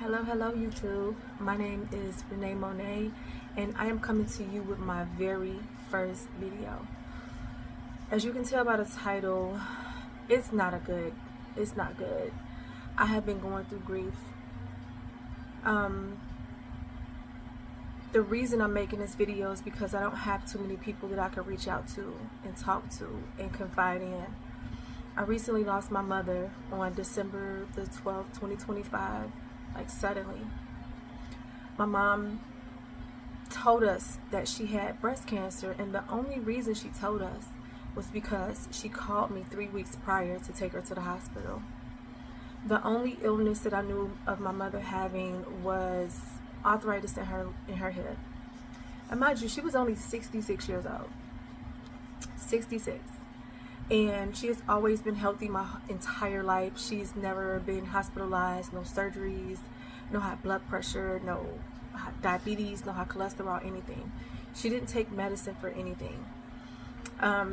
Hello YouTube. My name is Renee Monet and I am coming to you with my very first video. As you can tell by the title, it's not good. I have been going through grief. The reason I'm making this video is because I don't have too many people that I can reach out to and talk to and confide in. I recently lost my mother on December the 12th, 2025. Like suddenly. My mom told us that she had breast cancer, and the only reason she told us was because she called me 3 weeks prior to take her to the hospital. The only illness that I knew of my mother having was arthritis in her hip. And mind you, she was only 66 years old. 66. And she has always been healthy my entire life. She's never been hospitalized, no surgeries, no high blood pressure, no diabetes, no high cholesterol, anything. She didn't take medicine for anything.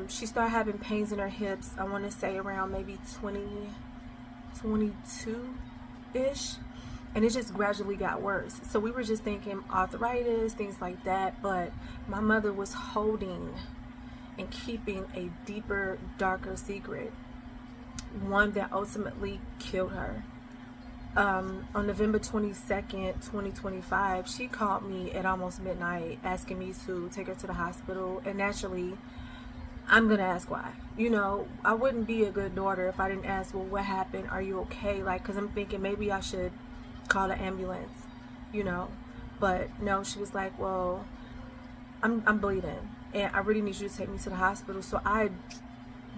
She started having pains in her hips, I want to say around maybe 22-ish. And it just gradually got worse. So we were just thinking arthritis, things like that. But my mother was holding and keeping a deeper, darker secret, one that ultimately killed her. On November 22nd, 2025, she called me at almost midnight asking me to take her to the hospital, and naturally, I'm gonna ask why. You know, I wouldn't be a good daughter if I didn't ask, well, what happened? Are you okay? Like, because I'm thinking maybe I should call an ambulance, you know. But no, she was like, well, I'm bleeding and I really need you to take me to the hospital. So I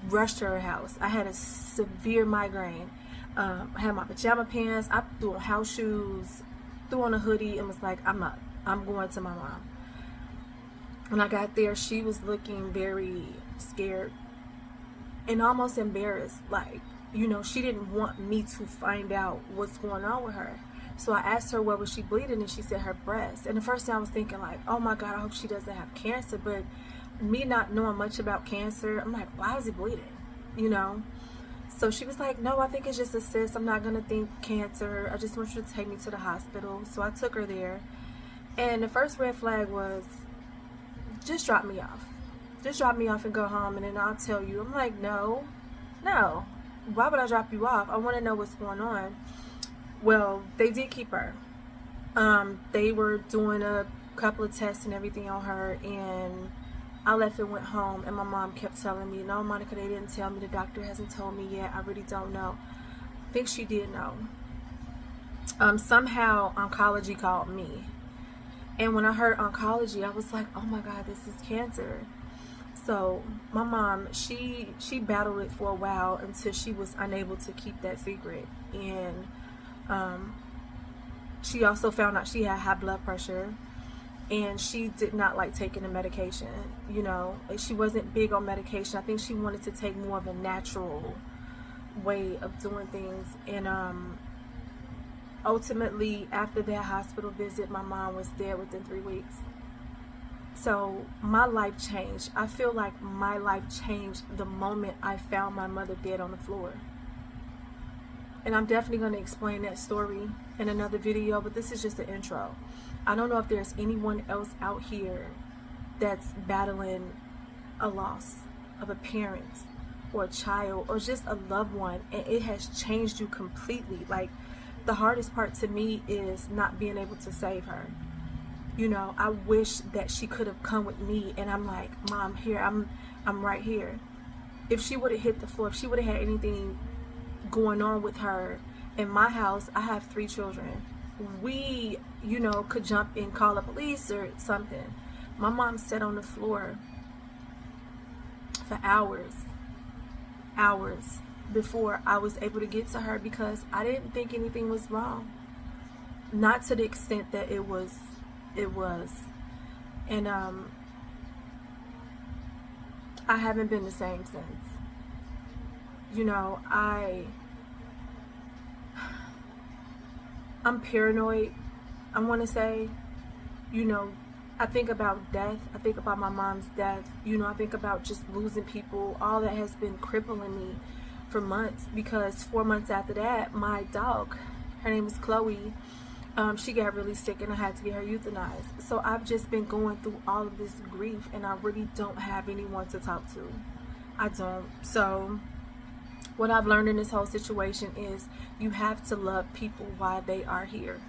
rushed to her house. I had a severe migraine. I had my pajama pants. I threw on house shoes, threw on a hoodie, and was like, I'm up. I'm going to my mom. When I got there, she was looking very scared and almost embarrassed. Like, you know, she didn't want me to find out what's going on with her. So I asked her, where was she bleeding? And she said her breast. And the first thing I was thinking, like, oh my God, I hope she doesn't have cancer. But me not knowing much about cancer, I'm like, why is it bleeding? You know? So she was like, no, I think it's just a cyst. I'm not going to think cancer. I just want you to take me to the hospital. So I took her there. And the first red flag was, just drop me off. Just drop me off and go home, and then I'll tell you. I'm like, no. Why would I drop you off? I want to know what's going on. Well, they did keep her. They were doing a couple of tests and everything on her, and I left and went home, and my mom kept telling me, no, Monica, they didn't tell me. The doctor hasn't told me yet. I really don't know. I think she did know. Somehow oncology called me. And when I heard oncology, I was like, oh my God, this is cancer. So my mom, she battled it for a while until she was unable to keep that secret. And she also found out she had high blood pressure, and she did not like taking the medication. You know, she wasn't big on medication. I think she wanted to take more of a natural way of doing things. And ultimately, after that hospital visit, my mom was dead within 3 weeks. So my life changed. I feel like my life changed the moment I found my mother dead on the floor. And I'm definitely going to explain that story in another video, but this is just the intro. I don't know if there's anyone else out here that's battling a loss of a parent or a child or just a loved one, and it has changed you completely. Like, the hardest part to me is not being able to save her. You know, I wish that she could have come with me, and I'm like, Mom, here, I'm right here. If she would have hit the floor, if she would have had anything going on with her in my house, I have 3 children. We, you know, could jump and call the police or something. My mom sat on the floor for hours before I was able to get to her, because I didn't think anything was wrong. Not to the extent that it was. And I haven't been the same since. You know, I'm paranoid, I want to say. You know, I think about death. I think about my mom's death. You know, I think about just losing people. All that has been crippling me for months, because 4 months after that, my dog, her name is Chloe, She got really sick and I had to get her euthanized. So I've just been going through all of this grief and I really don't have anyone to talk to. I don't. So what I've learned in this whole situation is you have to love people while they are here.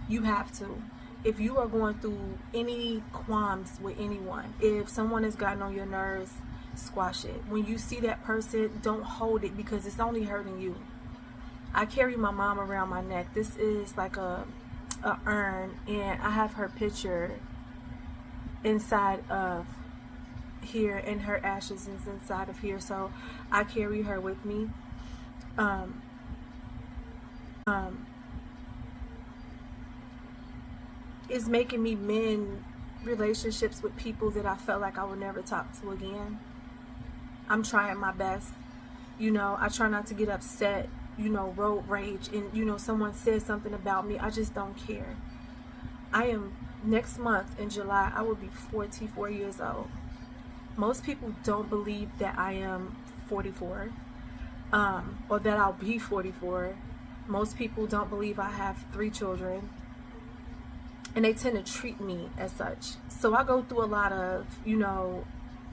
You have to. If you are going through any qualms with anyone, if someone has gotten on your nerves, squash it. When you see that person, don't hold it because it's only hurting you. I carry my mom around my neck. This is like a urn, and I have her picture inside of here, and her ashes is inside of here. So I carry her with me. It's making me mend relationships with people that I felt like I would never talk to again. I'm trying my best. You know, I try not to get upset, you know, road rage, and, you know, someone says something about me. I just don't care. Next month in July, I will be 44 years old. Most people don't believe that I am 44, or that I'll be 44. Most people don't believe I have 3 children. And they tend to treat me as such. So I go through a lot of, you know,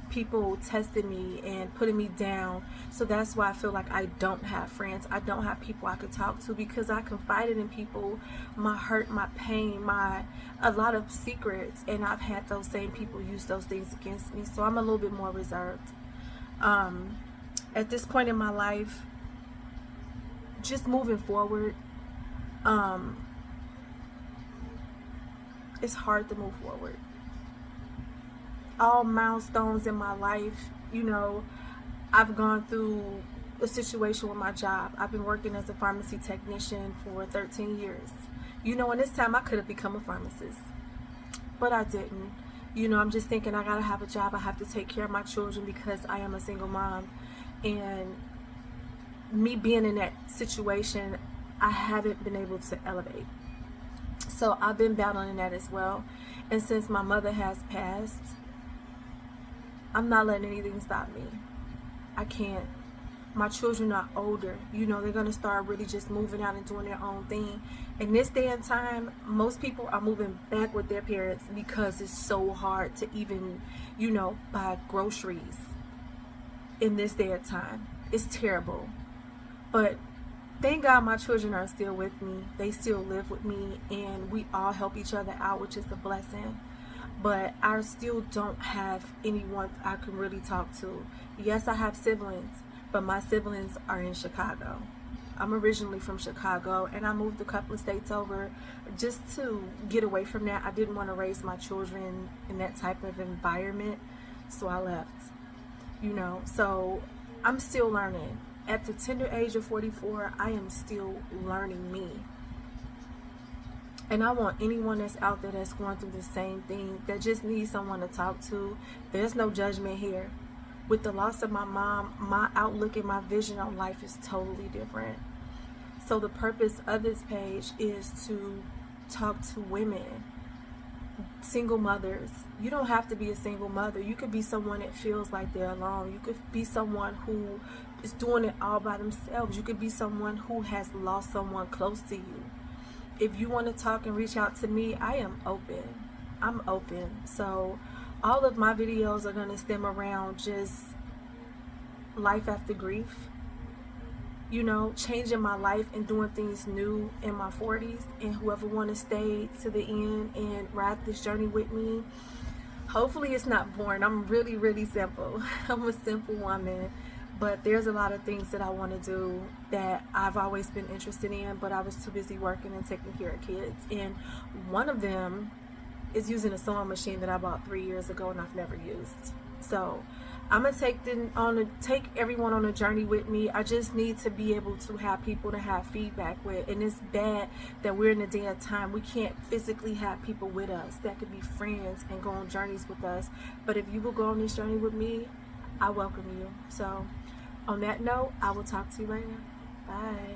people testing me and putting me down. So that's why I feel like I don't have friends. I don't have people I could talk to because I confided in people my hurt, my pain, a lot of secrets, and I've had those same people use those things against me. So I'm a little bit more reserved. At this point in my life, just moving forward, it's hard to move forward. All milestones in my life, you know, I've gone through a situation with my job. I've been working as a pharmacy technician for 13 years. You know, in this time I could have become a pharmacist, but I didn't. You know, I'm just thinking I gotta have a job. I have to take care of my children because I am a single mom. And me being in that situation, I haven't been able to elevate. So I've been battling that as well. And since my mother has passed, I'm not letting anything stop me. I can't. My children are older. You know, they're going to start really just moving out and doing their own thing. In this day and time, most people are moving back with their parents because it's so hard to even, you know, buy groceries in this day and time. It's terrible. But thank God my children are still with me. They still live with me, and we all help each other out, which is a blessing. But I still don't have anyone I can really talk to. Yes, I have siblings, but my siblings are in Chicago. I'm originally from Chicago, and I moved a couple of states over just to get away from that. I didn't want to raise my children in that type of environment, so I left. You know, so I'm still learning. At the tender age of 44, I am still learning me. And I want anyone that's out there that's going through the same thing, that just needs someone to talk to. There's no judgment here. With the loss of my mom, my outlook and my vision on life is totally different. So the purpose of this page is to talk to women, single mothers. You don't have to be a single mother. You could be someone that feels like they're alone. You could be someone who is doing it all by themselves. You could be someone who has lost someone close to you. If you want to talk and reach out to me, I am open. I'm open. So all of my videos are going to stem around just life after grief. You know, changing my life and doing things new in my 40s. And whoever want to stay to the end and ride this journey with me, hopefully it's not boring. I'm really, really simple. I'm a simple woman. But there's a lot of things that I want to do that I've always been interested in, but I was too busy working and taking care of kids. And one of them is using a sewing machine that I bought 3 years ago and I've never used. So I'm going to take everyone on a journey with me. I just need to be able to have people to have feedback with. And it's bad that we're in a day of time we can't physically have people with us that could be friends and go on journeys with us. But if you will go on this journey with me, I welcome you. So on that note, I will talk to you later. Bye.